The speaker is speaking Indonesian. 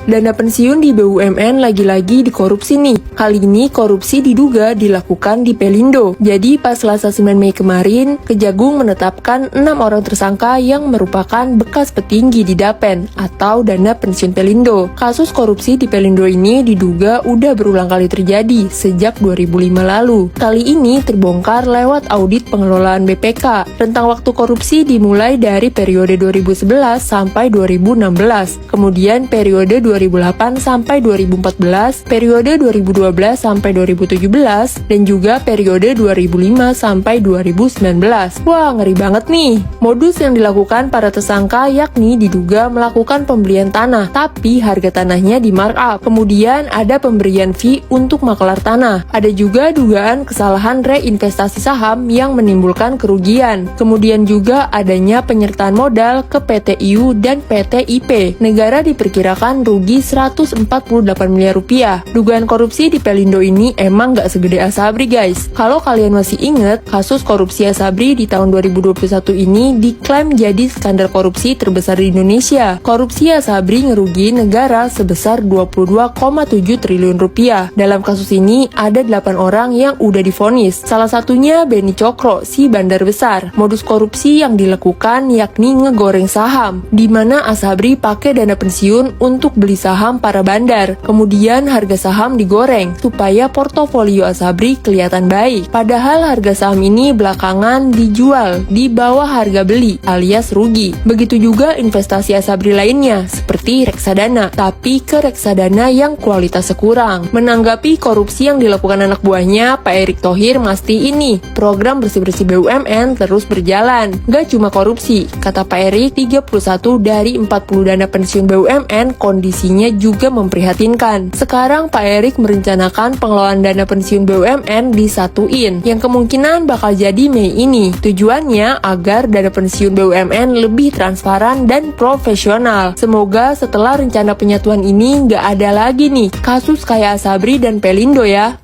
Dana pensiun di BUMN lagi-lagi dikorupsi nih. Kali ini korupsi diduga dilakukan di Pelindo. Jadi pas Selasa 9 Mei kemarin, Kejagung menetapkan 6 orang tersangka yang merupakan bekas petinggi di Dapen atau dana pensiun Pelindo. Kasus korupsi di Pelindo ini diduga udah berulang kali terjadi sejak 2005 lalu. Kali ini terbongkar lewat audit pengelolaan BPK. Rentang waktu korupsi dimulai dari periode 2011 sampai 2016. Kemudian periode 2008 sampai 2014, periode 2012 sampai 2017, dan juga periode 2005 sampai 2019. Wah, ngeri banget nih. Modus yang dilakukan para tersangka yakni diduga melakukan pembelian tanah, tapi harga tanahnya di markup. Kemudian ada pemberian fee untuk makelar tanah. Ada juga dugaan kesalahan reinvestasi saham yang menimbulkan kerugian. Kemudian juga adanya penyertaan modal ke PT IU dan PT IP. Negara diperkirakan rugi 148 miliar rupiah. Dugaan korupsi di Pelindo ini emang gak segede Asabri guys. Kalau kalian masih inget, kasus korupsi Asabri di tahun 2021 ini diklaim jadi skandal korupsi terbesar di Indonesia. Korupsi Asabri ngerugi negara sebesar 22,7 triliun rupiah. Dalam kasus ini ada 8 orang yang udah divonis. Salah satunya Beni Cokro, si bandar besar. Modus korupsi yang dilakukan yakni ngegoreng saham, di mana Asabri pakai dana pensiun untuk beli saham para bandar. Kemudian harga saham digoreng supaya portofolio Asabri kelihatan baik. Padahal harga saham ini belakangan dijual di bawah harga beli alias rugi. Begitu juga investasi Asabri lainnya seperti reksadana, tapi ke reksadana yang kualitasnya kurang. Menanggapi korupsi yang dilakukan anak buahnya, Pak Erick Thohir mastiin ini program bersih-bersih BUMN terus berjalan. Gak cuma korupsi, kata Pak Erick, 31 dari 40 dana pensiun BUMN kondisinya juga memprihatinkan. Sekarang Pak Erick merencanakan pengelolaan dana pensiun BUMN disatuin, yang kemungkinan bakal jadi Mei ini. Tujuannya agar dana pensiun BUMN lebih transparan dan profesional. Semoga setelah rencana penyatuan ini nggak ada lagi nih kasus kayak Asabri dan Pelindo ya.